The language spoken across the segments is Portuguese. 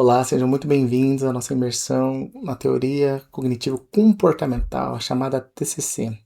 Olá, sejam muito bem-vindos à nossa imersão na teoria cognitivo-comportamental, a chamada TCC.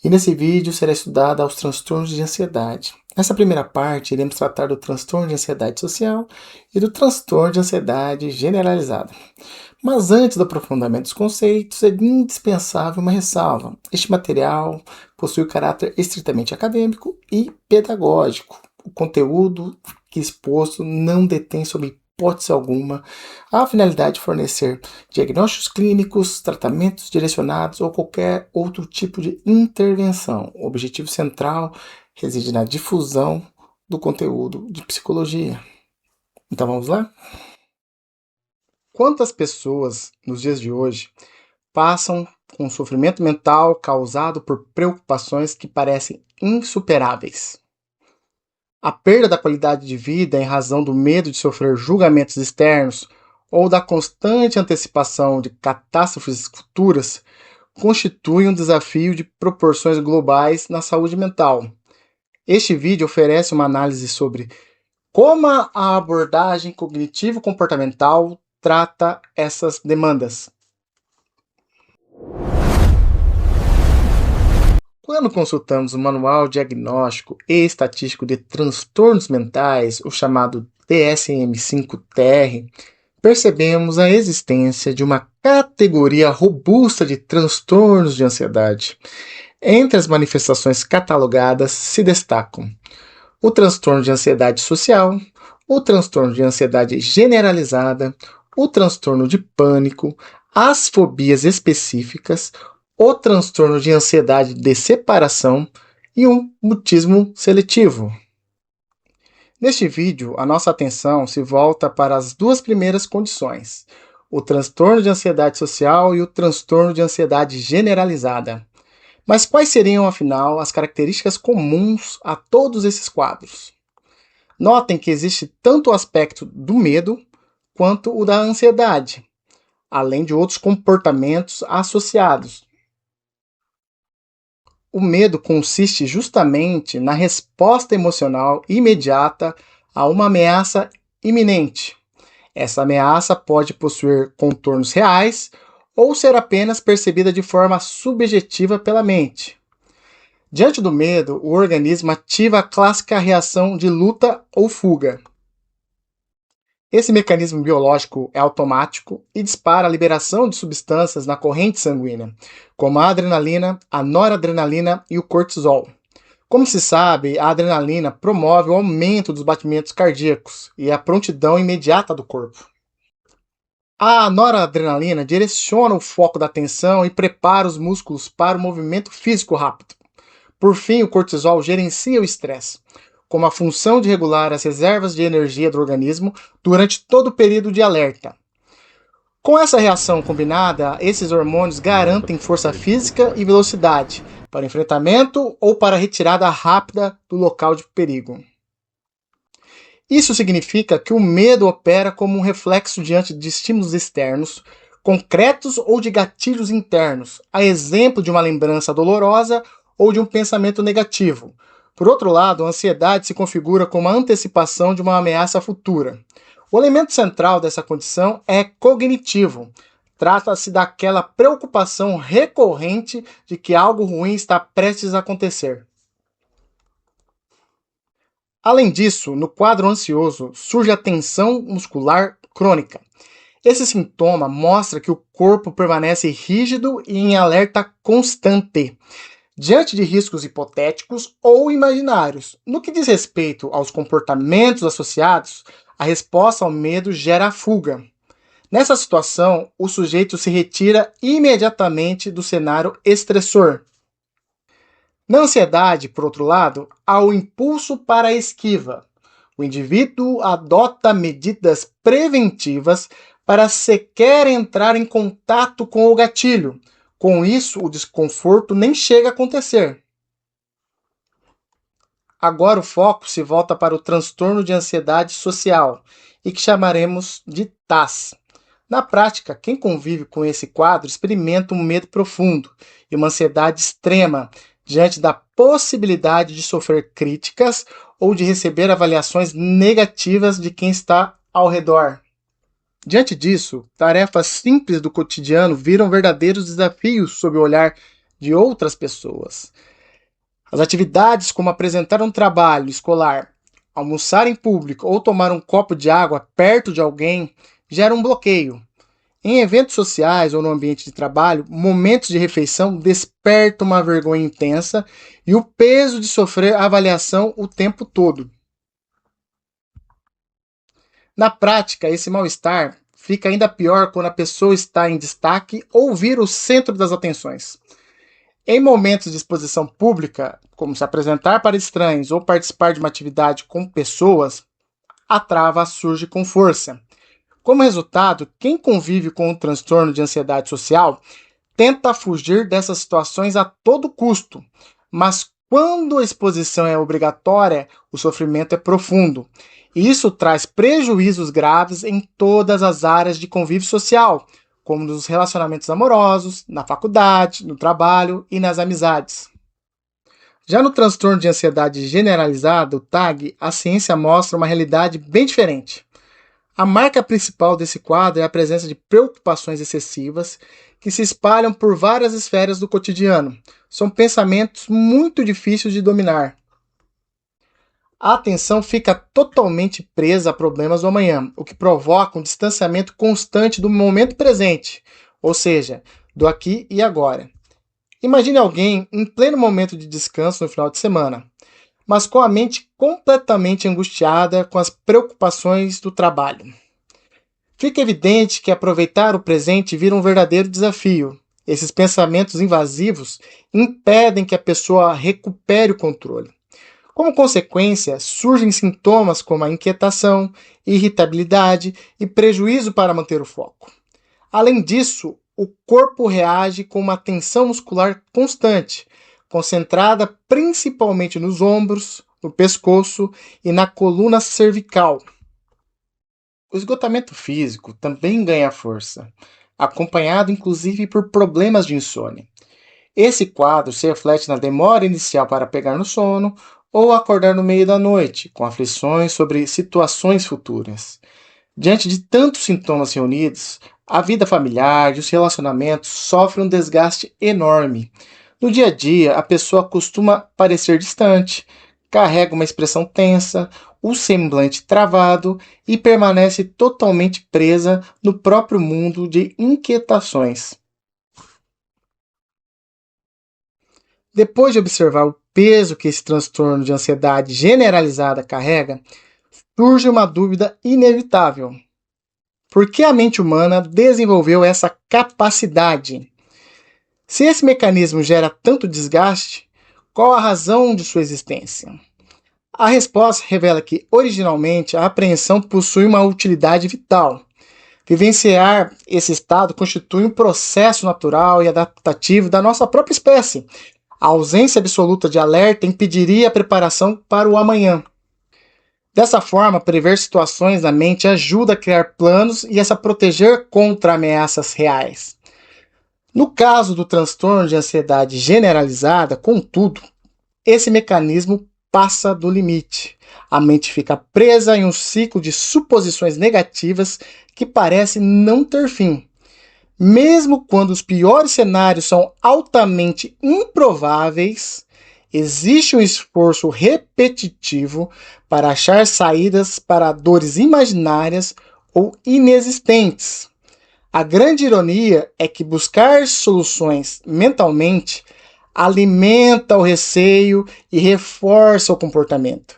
E nesse vídeo será estudada os transtornos de ansiedade. Nessa primeira parte, iremos tratar do transtorno de ansiedade social e do transtorno de ansiedade generalizada. Mas antes do aprofundamento dos conceitos, é indispensável uma ressalva. Este material possui caráter estritamente acadêmico e pedagógico. O conteúdo que exposto não detém sob hipótese alguma a finalidade de fornecer diagnósticos clínicos, tratamentos direcionados ou qualquer outro tipo de intervenção. O objetivo central reside na difusão do conteúdo de psicologia. Então vamos lá? Quantas pessoas nos dias de hoje passam com sofrimento mental causado por preocupações que parecem insuperáveis? A perda da qualidade de vida em razão do medo de sofrer julgamentos externos ou da constante antecipação de catástrofes futuras constitui um desafio de proporções globais na saúde mental. Este vídeo oferece uma análise sobre como a abordagem cognitivo-comportamental trata essas demandas. Quando consultamos o Manual Diagnóstico e Estatístico de Transtornos Mentais, o chamado DSM-5-TR, percebemos a existência de uma categoria robusta de transtornos de ansiedade. Entre as manifestações catalogadas se destacam o transtorno de ansiedade social, o transtorno de ansiedade generalizada, o transtorno de pânico, as fobias específicas, o transtorno de ansiedade de separação e o mutismo seletivo. Neste vídeo, a nossa atenção se volta para as duas primeiras condições, o transtorno de ansiedade social e o transtorno de ansiedade generalizada. Mas quais seriam, afinal, as características comuns a todos esses quadros? Notem que existe tanto o aspecto do medo quanto o da ansiedade, além de outros comportamentos associados. O medo consiste justamente na resposta emocional imediata a uma ameaça iminente. Essa ameaça pode possuir contornos reais ou ser apenas percebida de forma subjetiva pela mente. Diante do medo, o organismo ativa a clássica reação de luta ou fuga. Esse mecanismo biológico é automático e dispara a liberação de substâncias na corrente sanguínea, como a adrenalina, a noradrenalina e o cortisol. Como se sabe, a adrenalina promove o aumento dos batimentos cardíacos e a prontidão imediata do corpo. A noradrenalina direciona o foco da atenção e prepara os músculos para o movimento físico rápido. Por fim, o cortisol gerencia o estresse, com a função de regular as reservas de energia do organismo durante todo o período de alerta. Com essa reação combinada, esses hormônios garantem força física e velocidade para enfrentamento ou para retirada rápida do local de perigo. Isso significa que o medo opera como um reflexo diante de estímulos externos, concretos ou de gatilhos internos, a exemplo de uma lembrança dolorosa ou de um pensamento negativo. Por outro lado, a ansiedade se configura como a antecipação de uma ameaça futura. O elemento central dessa condição é cognitivo. Trata-se daquela preocupação recorrente de que algo ruim está prestes a acontecer. Além disso, no quadro ansioso surge a tensão muscular crônica. Esse sintoma mostra que o corpo permanece rígido e em alerta constante diante de riscos hipotéticos ou imaginários. No que diz respeito aos comportamentos associados, a resposta ao medo gera a fuga. Nessa situação, o sujeito se retira imediatamente do cenário estressor. Na ansiedade, por outro lado, há o impulso para a esquiva. O indivíduo adota medidas preventivas para sequer entrar em contato com o gatilho. Com isso, o desconforto nem chega a acontecer. Agora o foco se volta para o transtorno de ansiedade social, e que chamaremos de TAS. Na prática, quem convive com esse quadro experimenta um medo profundo e uma ansiedade extrema diante da possibilidade de sofrer críticas ou de receber avaliações negativas de quem está ao redor. Diante disso, tarefas simples do cotidiano viram verdadeiros desafios sob o olhar de outras pessoas. As atividades como apresentar um trabalho escolar, almoçar em público ou tomar um copo de água perto de alguém geram um bloqueio. Em eventos sociais ou no ambiente de trabalho, momentos de refeição despertam uma vergonha intensa e o peso de sofrer avaliação o tempo todo. Na prática, esse mal-estar fica ainda pior quando a pessoa está em destaque ou vira o centro das atenções. Em momentos de exposição pública, como se apresentar para estranhos ou participar de uma atividade com pessoas, a trava surge com força. Como resultado, quem convive com o transtorno de ansiedade social tenta fugir dessas situações a todo custo, mas quando a exposição é obrigatória, o sofrimento é profundo. E isso traz prejuízos graves em todas as áreas de convívio social, como nos relacionamentos amorosos, na faculdade, no trabalho e nas amizades. Já no transtorno de ansiedade generalizada, o TAG, a ciência mostra uma realidade bem diferente. A marca principal desse quadro é a presença de preocupações excessivas que se espalham por várias esferas do cotidiano. São pensamentos muito difíceis de dominar. A atenção fica totalmente presa a problemas do amanhã, o que provoca um distanciamento constante do momento presente, ou seja, do aqui e agora. Imagine alguém em pleno momento de descanso no final de semana, mas com a mente completamente angustiada com as preocupações do trabalho. Fica evidente que aproveitar o presente vira um verdadeiro desafio. Esses pensamentos invasivos impedem que a pessoa recupere o controle. Como consequência, surgem sintomas como a inquietação, irritabilidade e prejuízo para manter o foco. Além disso, o corpo reage com uma tensão muscular constante, concentrada principalmente nos ombros, no pescoço e na coluna cervical. O esgotamento físico também ganha força, acompanhado inclusive por problemas de insônia. Esse quadro se reflete na demora inicial para pegar no sono ou acordar no meio da noite, com aflições sobre situações futuras. Diante de tantos sintomas reunidos, a vida familiar e os relacionamentos sofrem um desgaste enorme. No dia a dia, a pessoa costuma parecer distante, carrega uma expressão tensa, o semblante travado e permanece totalmente presa no próprio mundo de inquietações. Depois de observar o peso que esse transtorno de ansiedade generalizada carrega, surge uma dúvida inevitável. Por que a mente humana desenvolveu essa capacidade? Se esse mecanismo gera tanto desgaste, qual a razão de sua existência? A resposta revela que, originalmente, a apreensão possui uma utilidade vital. Vivenciar esse estado constitui um processo natural e adaptativo da nossa própria espécie. A ausência absoluta de alerta impediria a preparação para o amanhã. Dessa forma, prever situações na mente ajuda a criar planos e a se proteger contra ameaças reais. No caso do transtorno de ansiedade generalizada, contudo, esse mecanismo passa do limite. A mente fica presa em um ciclo de suposições negativas que parece não ter fim. Mesmo quando os piores cenários são altamente improváveis, existe um esforço repetitivo para achar saídas para dores imaginárias ou inexistentes. A grande ironia é que buscar soluções mentalmente alimenta o receio e reforça o comportamento.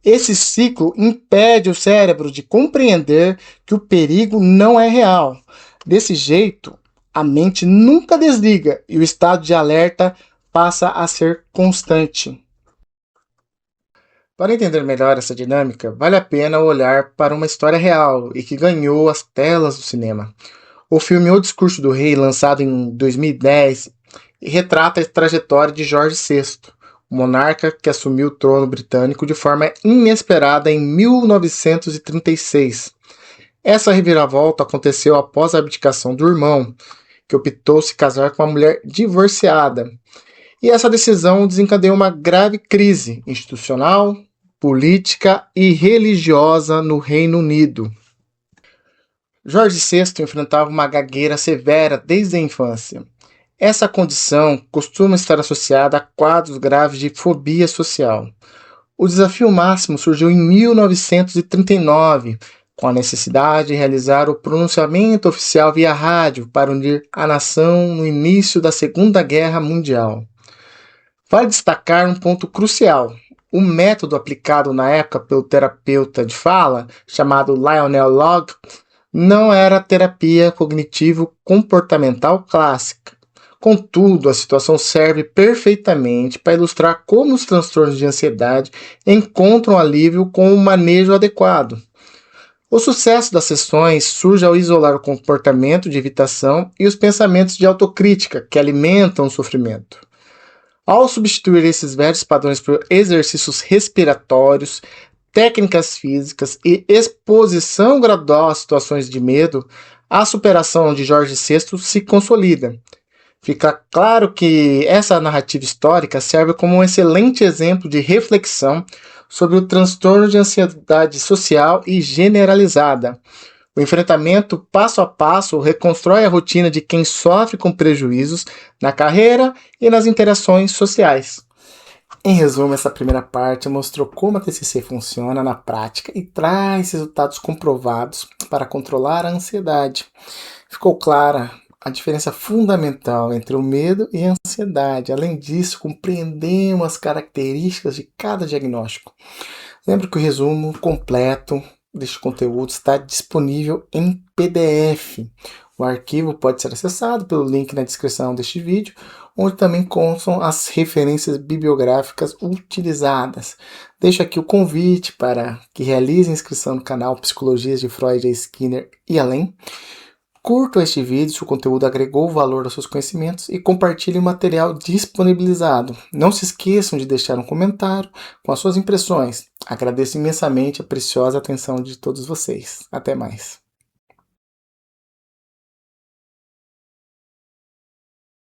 Esse ciclo impede o cérebro de compreender que o perigo não é real. Desse jeito, a mente nunca desliga e o estado de alerta passa a ser constante. Para entender melhor essa dinâmica, vale a pena olhar para uma história real e que ganhou as telas do cinema. O filme O Discurso do Rei, lançado em 2010, retrata a trajetória de Jorge VI, o monarca que assumiu o trono britânico de forma inesperada em 1936. Essa reviravolta aconteceu após a abdicação do irmão, que optou se casar com uma mulher divorciada. E essa decisão desencadeou uma grave crise institucional, política e religiosa no Reino Unido. Jorge VI enfrentava uma gagueira severa desde a infância. Essa condição costuma estar associada a quadros graves de fobia social. O desafio máximo surgiu em 1939, com a necessidade de realizar o pronunciamento oficial via rádio para unir a nação no início da Segunda Guerra Mundial. Vale destacar um ponto crucial. O método aplicado na época pelo terapeuta de fala, chamado Lionel Logg, não era terapia cognitivo-comportamental clássica. Contudo, a situação serve perfeitamente para ilustrar como os transtornos de ansiedade encontram alívio com o manejo adequado. O sucesso das sessões surge ao isolar o comportamento de evitação e os pensamentos de autocrítica que alimentam o sofrimento. Ao substituir esses velhos padrões por exercícios respiratórios, técnicas físicas e exposição gradual a situações de medo, a superação de Jorge VI se consolida. Fica claro que essa narrativa histórica serve como um excelente exemplo de reflexão sobre o transtorno de ansiedade social e generalizada. O enfrentamento passo a passo reconstrói a rotina de quem sofre com prejuízos na carreira e nas interações sociais. Em resumo, essa primeira parte mostrou como a TCC funciona na prática e traz resultados comprovados para controlar a ansiedade. Ficou clara a diferença fundamental entre o medo e a ansiedade. Além disso, compreendemos as características de cada diagnóstico. Lembre que o resumo completo deste conteúdo está disponível em PDF. O arquivo pode ser acessado pelo link na descrição deste vídeo, onde também constam as referências bibliográficas utilizadas. Deixo aqui o convite para que realize a inscrição no canal Psicologias de Freud e Skinner e além. Curta este vídeo se o conteúdo agregou valor aos seus conhecimentos e compartilhe o material disponibilizado. Não se esqueçam de deixar um comentário com as suas impressões. Agradeço imensamente a preciosa atenção de todos vocês. Até mais.